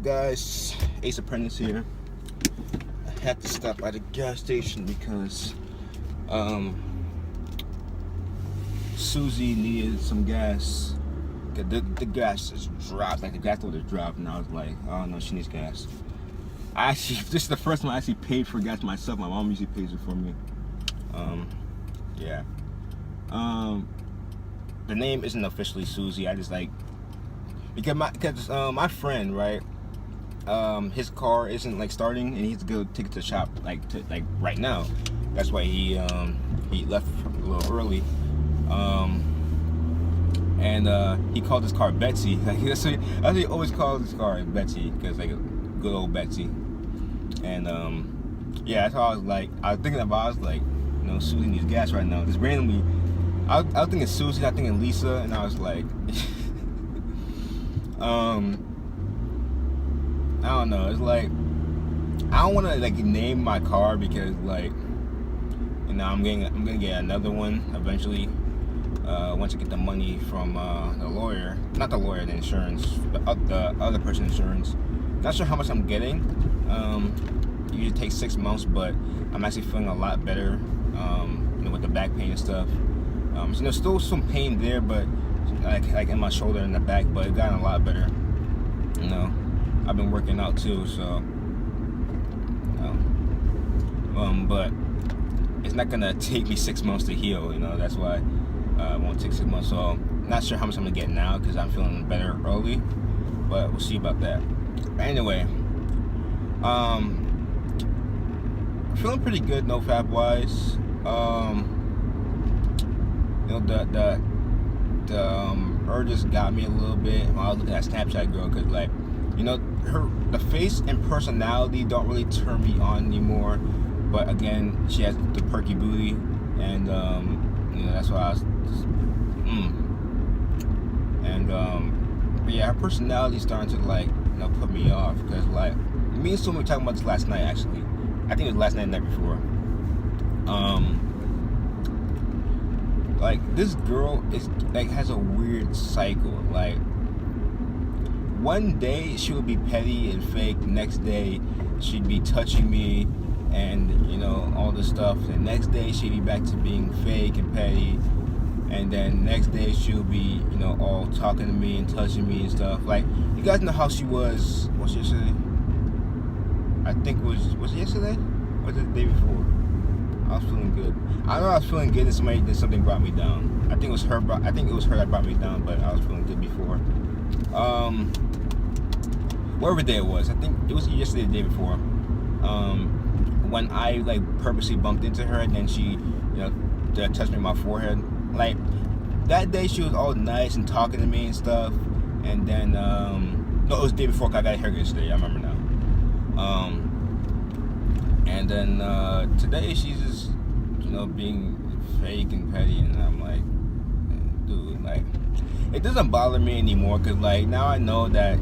Guys? Ace Apprentice here. I had to stop by the gas station because Susie needed some gas. The gas just dropped, like the gas order dropped, and I was like, oh no, she needs gas. This is the first time I actually paid for gas myself. My mom usually pays it for me. Yeah. The name isn't officially Susie. I just like because my friend, right? His car isn't like starting, and he has to go take it to the shop like right now. That's why he left a little early. And he called his car Betsy. Like that's what he always calls his car Betsy, because like a good old Betsy. And yeah, that's how I was thinking about. I was like, you know, Susie needs gas right now. Just randomly, I was thinking Susie, I was thinking Lisa, and I was like, I don't know. It's like I don't want to like name my car because like, you know, I'm gonna get another one eventually. Once I get the money from the lawyer, not the lawyer, the insurance, the other person's insurance. Not sure how much I'm getting. It usually takes 6 months, but I'm actually feeling a lot better. You know, with the back pain and stuff. So there's still some pain there, but like in my shoulder and the back, but it gotten a lot better. You know, I've been working out too, so. But it's not gonna take me 6 months to heal. You know, that's why. It won't take 6 months, so not sure how much I'm gonna get now because I'm feeling better early, but we'll see about that. Anyway, feeling pretty good NoFap wise. You know, the urges got me a little bit when I was looking at Snapchat girl, because like, you know, the face and personality don't really turn me on anymore, but again, she has the perky booty, and you know, that's why I was but yeah, her personality is starting to like, you know, put me off, because like me and Sumi were talking about this last night. Actually, I think it was last night and the night before. Like this girl is like has a weird cycle. Like one day she would be petty and fake, next day she'd be touching me and, you know, all this stuff. The next day she'd be back to being fake and petty, and then next day she'll be, you know, all talking to me and touching me and stuff. Like, you guys know how she was. What's yesterday? I think was it yesterday? Or was it the day before? I was feeling good. I know I was feeling good, and then something brought me down. I think it was her. I think it was her that brought me down, but I was feeling good before. Whatever day it was, I think it was yesterday, the day before. When I like purposely bumped into her, and then she, you know, touched me on my forehead. Like that day, she was all nice and talking to me and stuff. And then, no, it was the day before. 'Cause I got a haircut yesterday. I remember now. And then today she's just, you know, being fake and petty, and I'm like, dude, like, it doesn't bother me anymore, because like now I know that.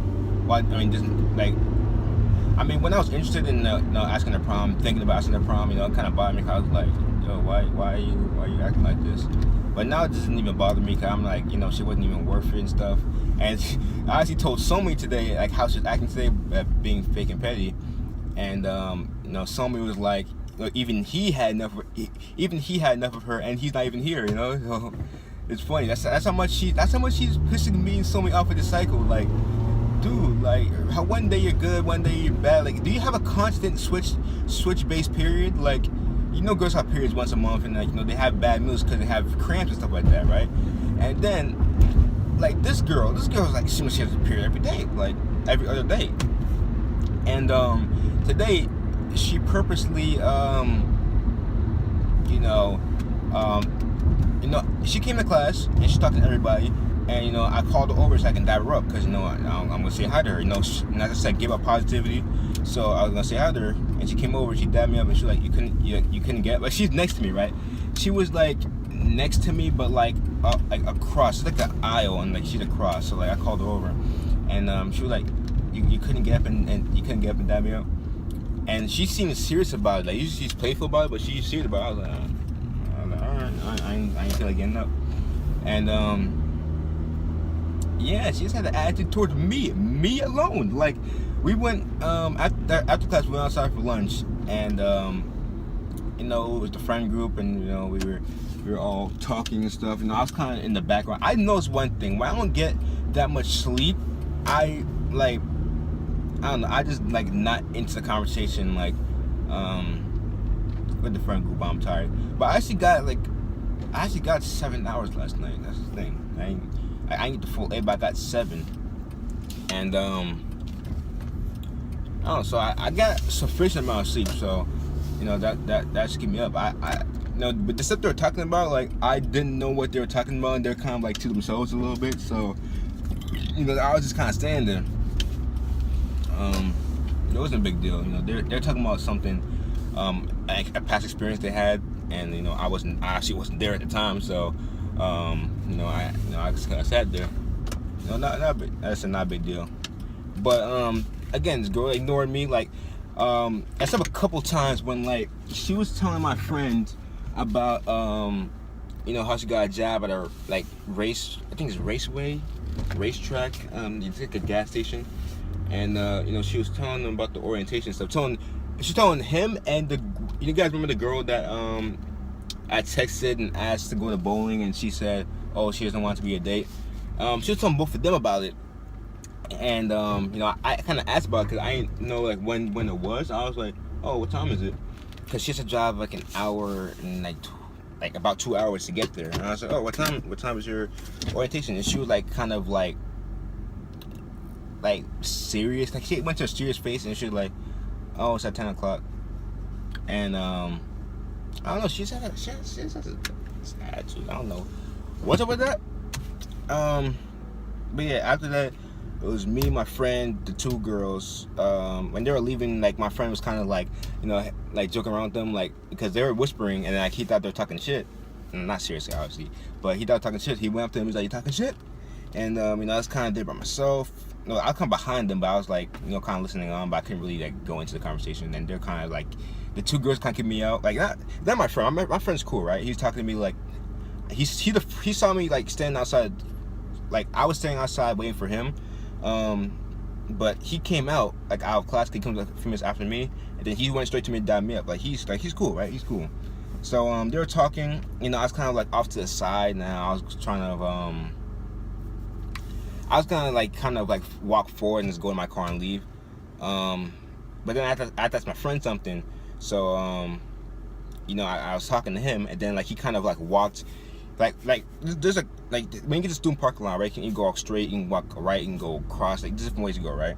I mean, when I was interested in asking her prom, thinking about asking her prom, you know, it kind of bothered me, because I was like, yo, why are you acting like this? But now it doesn't even bother me, because I'm like, you know, she wasn't even worth it and stuff. And I actually told Somi today, like, how she's acting today, being fake and petty. And you know, Somi was like, you know, even he had enough of her, and he's not even here, you know. So it's funny. That's how much she's pissing me and Somi off of this cycle. Like, dude, like, how one day you're good, one day you're bad. Like, do you have a constant switch-based period? Like, you know, girls have periods once a month, and like, you know, they have bad moods because they have cramps and stuff like that, right? And then, like, this girl's like, she has a period every day, like every other day. And today, she purposely, she came to class and she's talking to everybody. And, you know, I called her over so I can dab her up, because, you know, I'm going to say hi to her. You know, and as I said, give up positivity. So I was going to say hi to her. And she came over, she dabbed me up, and she was like, you couldn't get, like, she's next to me, right? She was, like, next to me, but, like across. It's like the aisle, and, like, she's across. So, like, I called her over. And she was like, you couldn't get up and you couldn't get up and dab me up? And she seemed serious about it. Like, usually she's playful about it, but she's serious about it. I was like, all right, I ain't feel like getting up. And, yeah, she just had an attitude towards me alone. Like, we went after class. We went outside for lunch, and you know, it was the friend group, and you know, we were all talking and stuff. You know, I was kind of in the background. I noticed one thing: when I don't get that much sleep, I don't know. I just like not into the conversation like with the friend group. I'm tired, but I actually got 7 hours last night. That's the thing. I ain't get the full 8, but I got 7, and I don't know. So I got sufficient amount of sleep. So you know that should keep me up. You know, but the stuff they were talking about, like I didn't know what they were talking about, and they're kind of like to themselves a little bit. So you know, I was just kind of standing there. It wasn't a big deal. You know, they're talking about something, a past experience they had, and you know, I actually wasn't there at the time. So you know, I just kind of sat there. You know, not big, that's not a big deal. But again, this girl ignored me. Like except a couple times when like she was telling my friend about you know, how she got a job at a like I think it's racetrack. It's like a gas station, and you know, she was telling them about the orientation stuff. She's telling him and you guys remember the girl that I texted and asked to go to bowling, and she said, oh, she doesn't want to be a date. She was telling both of them about it, and you know, I kind of asked about it because I didn't know like when it was. I was like, oh, what time is it? Because she has to drive like an hour and like about 2 hours to get there. And I was like, oh, what time is your orientation? And she was like kind of like serious. Like she went to a serious face, and she was like, oh, it's at 10 o'clock. And I don't know, she has an attitude. I don't know what's up with that. But yeah, after that, it was me, my friend, the 2 girls. When they were leaving, like my friend was kind of like, you know, like joking around with them, like because they were whispering, and like he thought they were talking shit. Not seriously, obviously, but he thought talking shit. He went up to him, he was like, "You talking shit?" And you know, I was kind of there by myself. No, I come behind them, but I was like, you know, kind of listening on, but I couldn't really like go into the conversation. And they're kind of like, the 2 girls kind of keep me out. Like that my friend. My friend's cool, right? He's talking to me like, he saw me like standing outside, like I was standing outside waiting for him. But he came out like out of class. He comes like a few minutes after me, and then he went straight to me and dialed me up. Like he's cool, right? He's cool. So they were talking. You know, I was kind of like off to the side now. I was trying to I was gonna like kind of like walk forward and just go in my car and leave. But then I asked my friend something. So you know, I was talking to him, and then like he kind of like walked. Like there's a like when you get to student parking lot, right? You can go straight, you can walk right, you can go across. Like there's different ways to go, right?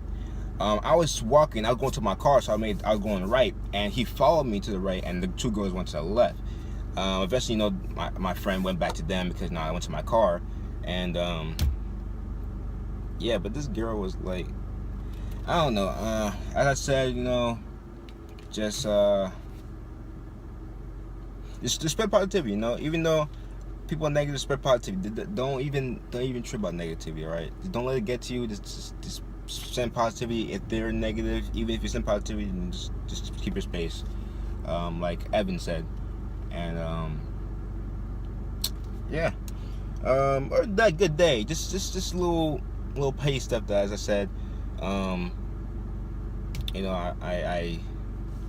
I was walking, I was going to my car, so I was going right, and he followed me to the right, and the 2 girls went to the left. Eventually, you know, my friend went back to them because now I went to my car, and yeah, but this girl was like, I don't know. As I said, you know, just spread positivity. You know, even though people are negative, spread positivity. Don't even trip about negativity, all right? Don't let it get to you. Just send positivity. If they're negative, even if you send positivity, then just keep your space. Like Evan said, and yeah. Or that good day. Just little pay stuff that, as I said, you know, I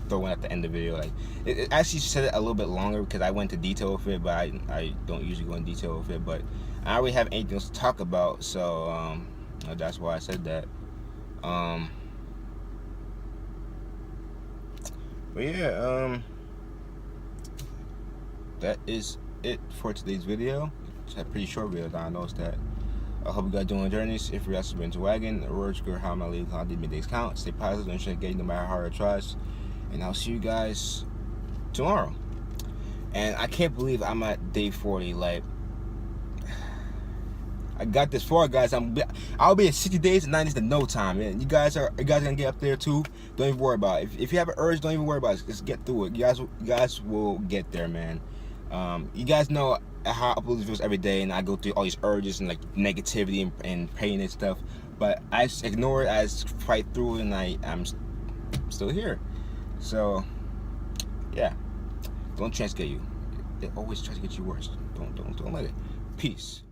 throw one at the end of the video. Like it actually said it a little bit longer because I went into detail with it, but I don't usually go in detail with it. But I don't really have anything else to talk about, so that's why I said that. But yeah, that is it for today's video. It's a pretty short video, I noticed that. I hope you guys doing journeys. If you're actually into wagon, Urgey, how my league, how did middays count? Stay positive and shit, getting no matter how hard it tries. And I'll see you guys tomorrow. And I can't believe I'm at day 40. Like, I got this far, guys. I'll be at 60 days and 90 days in no time. Man. You guys gonna get up there too. Don't even worry about it. If you have an urge, don't even worry about it. Just get through it. You guys will get there, man. You guys know how I upload videos every day, and I go through all these urges and like negativity and pain and stuff. But I just ignore it. I just fight through it, and I'm still here. So yeah, don't try to get you. It always tries to get you worse. Don't let it. Peace.